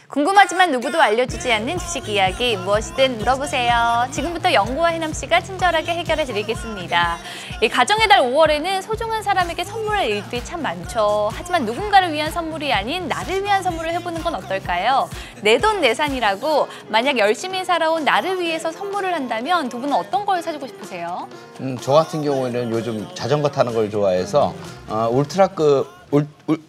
궁금하지만 누구도 알려주지 않는 주식 이야기 무엇이든 물어보세요. 지금부터 영구와 혜남 씨가 친절하게 해결해 드리겠습니다. 이 가정의 달 5월에는 소중한 사람에게 선물할 일들이 참 많죠. 하지만 누군가를 위한 선물이 아닌 나를 위한 선물을 해보는 건 어떨까요? 내돈내산이라고 만약 열심히 살아온 나를 위해서 선물을 한다면 두 분은 어떤 걸 사주고 싶으세요? 저 같은 경우에는 요즘 자전거 타는 걸 좋아해서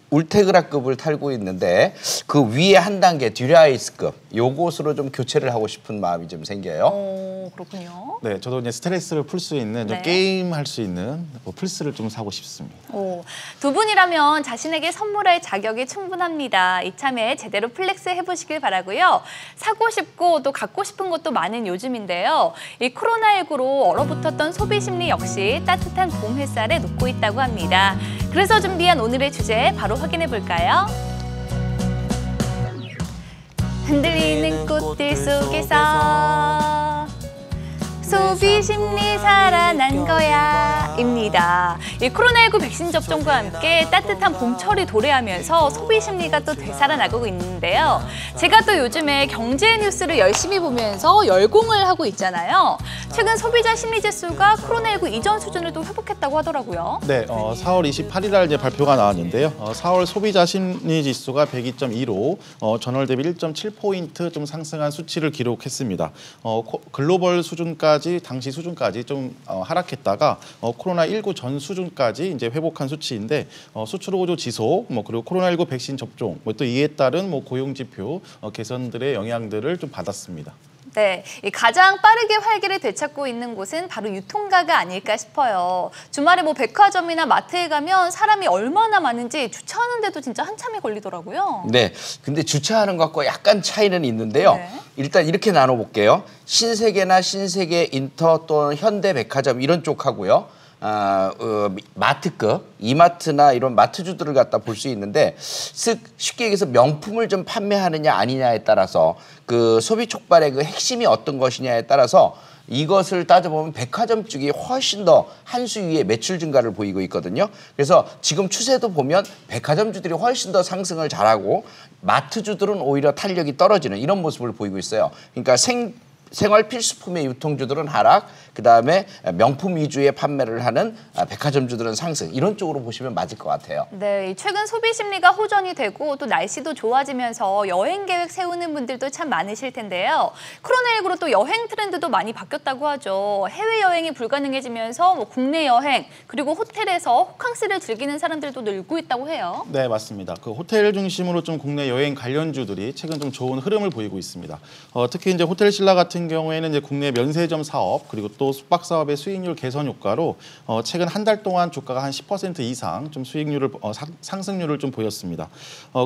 울테그라급을 타고 있는데 그 위에 한 단계 듀라이스급 요것으로 좀 교체를 하고 싶은 마음이 좀 생겨요. 그렇군요. 네, 저도 이제 스트레스를 풀 수 있는 좀 게임 할 수 있는 플스를 좀 사고 싶습니다. 두 분이라면 자신에게 선물할 자격이 충분합니다. 이참에 제대로 플렉스 해보시길 바라고요. 사고 싶고 또 갖고 싶은 것도 많은 요즘인데요. 이 코로나19로 얼어붙었던 소비 심리 역시 따뜻한 봄 햇살에 녹고 있다고 합니다. 그래서 준비한 오늘의 주제 바로 확인해 볼까요? 흔들리는 꽃들 속에서 소비 심리 살아난 거야 입니다. 이 코로나19 백신 접종과 함께 따뜻한 봄철이 도래하면서 소비 심리가 또 되살아나고 있는데요. 제가 또 요즘에 경제 뉴스를 열심히 보면서 열공을 하고 있잖아요. 최근 소비자 심리 지수가 코로나19 이전 수준을 또 회복했다고 하더라고요. 네, 4월 28일 날 이제 발표가 나왔는데요. 4월 소비자 심리 지수가 102.2로 전월 대비 1.7포인트 좀 상승한 수치를 기록했습니다. 글로벌 수준까지 당시 수준까지 좀 하락했다가 코로나19 전 수준까지 이제 회복한 수치인데 수출 호조 지속, 그리고 코로나19 백신 접종, 또 이에 따른 고용 지표 개선들의 영향들을 좀 받았습니다. 네, 가장 빠르게 활기를 되찾고 있는 곳은 바로 유통가가 아닐까 싶어요. 주말에 백화점이나 마트에 가면 사람이 얼마나 많은지 주차하는데도 진짜 한참이 걸리더라고요. 네, 근데 주차하는 것과 약간 차이는 있는데요. 네. 일단 이렇게 나눠볼게요. 신세계나 신세계 인터 또는 현대백화점 이런 쪽하고요. 마트급, 이마트나 이런 마트주들을 갖다 볼 수 있는데 쉽게 얘기해서 명품을 좀 판매하느냐 아니냐에 따라서 그 소비 촉발의 그 핵심이 어떤 것이냐에 따라서 이것을 따져보면 백화점 쪽이 훨씬 더 한 수 위에 매출 증가를 보이고 있거든요. 그래서 지금 추세도 보면 백화점주들이 훨씬 더 상승을 잘하고 마트주들은 오히려 탄력이 떨어지는 이런 모습을 보이고 있어요. 그러니까 생활 필수품의 유통주들은 하락, 그다음에 명품 위주의 판매를 하는 백화점주들은 상승 이런 쪽으로 보시면 맞을 것 같아요. 네, 최근 소비 심리가 호전이 되고 또 날씨도 좋아지면서 여행 계획 세우는 분들도 참 많으실 텐데요. 코로나19로 또 여행 트렌드도 많이 바뀌었다고 하죠. 해외여행이 불가능해지면서 국내 여행 그리고 호텔에서 호캉스를 즐기는 사람들도 늘고 있다고 해요. 네, 맞습니다. 그 호텔 중심으로 좀 국내 여행 관련주들이 최근 좀 좋은 흐름을 보이고 있습니다. 특히 이제 호텔신라 같은 경우에는 이제 국내 면세점 사업 그리고 또 숙박 사업의 수익률 개선 효과로 최근 한 달 동안 주가가 한 10% 이상 좀 수익률을 상승률을 좀 보였습니다.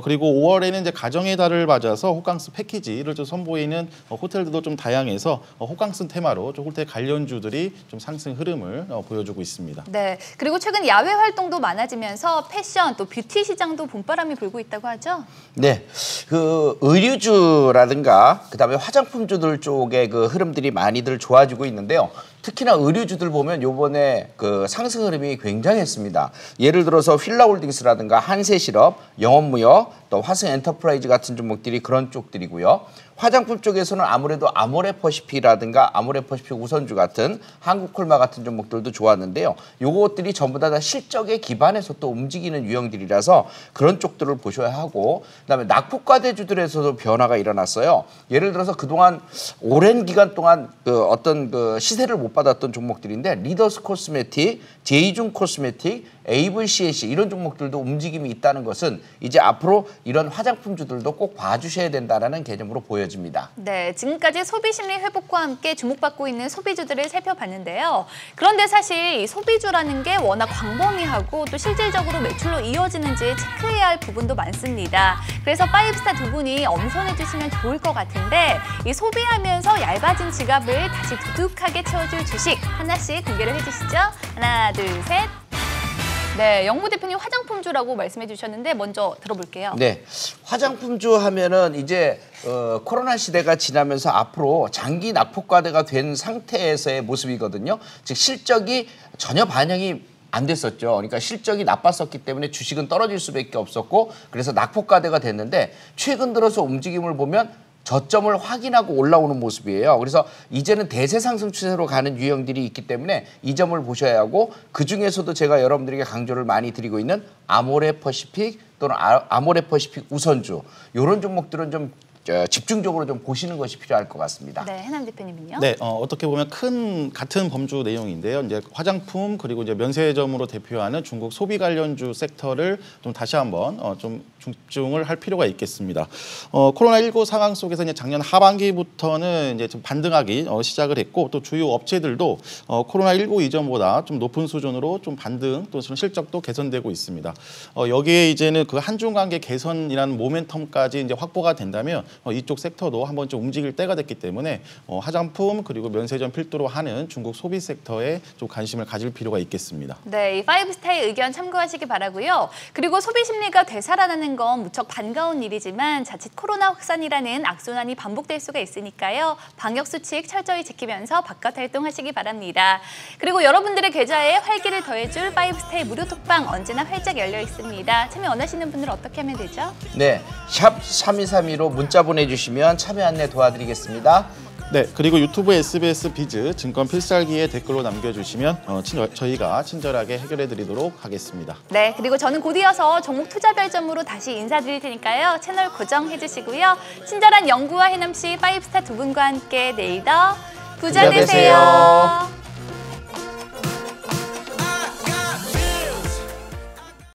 그리고 5월에는 이제 가정의 달을 맞아서 호캉스 패키지를 좀 선보이는 호텔들도 좀 다양해서 호캉스 테마로 좀 호텔 관련주들이 좀 상승 흐름을 보여주고 있습니다. 네, 그리고 최근 야외 활동도 많아지면서 패션 또 뷰티 시장도 봄바람이 불고 있다고 하죠. 네, 그 의류주라든가 그다음에 화장품주들 쪽의 그 흐름들이 많이들 좋아지고 있는데요. 특히나 의류주들 보면 요번에 그 상승 흐름이 굉장했습니다. 예를 들어서 휠라홀딩스라든가 한세실업, 영업무역, 또 화승엔터프라이즈 같은 종목들이 그런 쪽들이고요. 화장품 쪽에서는 아무래도 아모레퍼시픽이라든가 아모레퍼시픽 우선주 같은 한국콜마 같은 종목들도 좋았는데요. 요것들이 전부 다 실적에 기반해서 또 움직이는 유형들이라서 그런 쪽들을 보셔야 하고 그다음에 낙폭과대주들에서도 변화가 일어났어요. 예를 들어서 그동안 오랜 기간 동안 그 어떤 그 시세를 못 받았던 종목들인데 리더스 코스메틱, 제이중 코스메틱, AVCAC 이런 종목들도 움직임이 있다는 것은 이제 앞으로 이런 화장품주들도 꼭 봐주셔야 된다는 개념으로 보여집니다. 네, 지금까지 소비심리 회복과 함께 주목받고 있는 소비주들을 살펴봤는데요. 그런데 사실 이 소비주라는 게 워낙 광범위하고 또 실질적으로 매출로 이어지는지 체크해야 할 부분도 많습니다. 그래서 파이브스타 두 분이 엄선해 주시면 좋을 것 같은데 이 소비하면서 얇아진 지갑을 다시 두둑하게 채워줄 주식 하나씩 공개를 해주시죠. 하나, 둘, 셋. 네, 영무 대표님 화장품주라고 말씀해 주셨는데 먼저 들어볼게요. 네, 화장품주 하면은 이제 코로나 시대가 지나면서 앞으로 장기 낙폭과대가 된 상태에서의 모습이거든요. 즉 실적이 전혀 반영이 안 됐었죠. 그러니까 실적이 나빴었기 때문에 주식은 떨어질 수밖에 없었고 그래서 낙폭과대가 됐는데 최근 들어서 움직임을 보면 저점을 확인하고 올라오는 모습이에요. 그래서 이제는 대세 상승 추세로 가는 유형들이 있기 때문에 이 점을 보셔야 하고 그중에서도 제가 여러분들에게 강조를 많이 드리고 있는 아모레퍼시픽 또는 아모레퍼시픽 우선주 이런 종목들은 좀 집중적으로 좀 보시는 것이 필요할 것 같습니다. 네, 해남 대표님은요? 네, 어떻게 보면 같은 범주 내용인데요. 이제 화장품 그리고 이제 면세점으로 대표하는 중국 소비 관련주 섹터를 좀 다시 한번 좀 집중을 할 필요가 있겠습니다. 코로나19 상황 속에서 이제 작년 하반기부터는 이제 좀 반등하기 시작을 했고 또 주요 업체들도 코로나19 이전보다 좀 높은 수준으로 좀 반등 또 실적도 개선되고 있습니다. 여기에 이제는 그 한중 관계 개선이라는 모멘텀까지 이제 확보가 된다면 이쪽 섹터도 한번 좀 움직일 때가 됐기 때문에 화장품 그리고 면세점 필두로 하는 중국 소비 섹터에 좀 관심을 가질 필요가 있겠습니다. 네, 이 파이브스타의 의견 참고하시기 바라고요. 그리고 소비 심리가 되살아나는 건 무척 반가운 일이지만 자칫 코로나 확산이라는 악순환이 반복될 수가 있으니까요. 방역 수칙 철저히 지키면서 바깥 활동하시기 바랍니다. 그리고 여러분들의 계좌에 활기를 더해줄 파이브스타의 무료 톡방 언제나 활짝 열려 있습니다. 참여 원하시는 분들은 어떻게 하면 되죠? 네, 샵 3232로 문자 보내주시면 참여 안내 도와드리겠습니다. 네, 그리고 유튜브 SBS 비즈 증권 필살기에 댓글로 남겨주시면 저희가 친절하게 해결해드리도록 하겠습니다. 네, 그리고 저는 곧 이어서 종목 투자 별점으로 다시 인사드릴 테니까요. 채널 고정해주시고요. 친절한 영구와 해남 씨 파이브스타 두 분과 함께 내일 더 부자 되세요.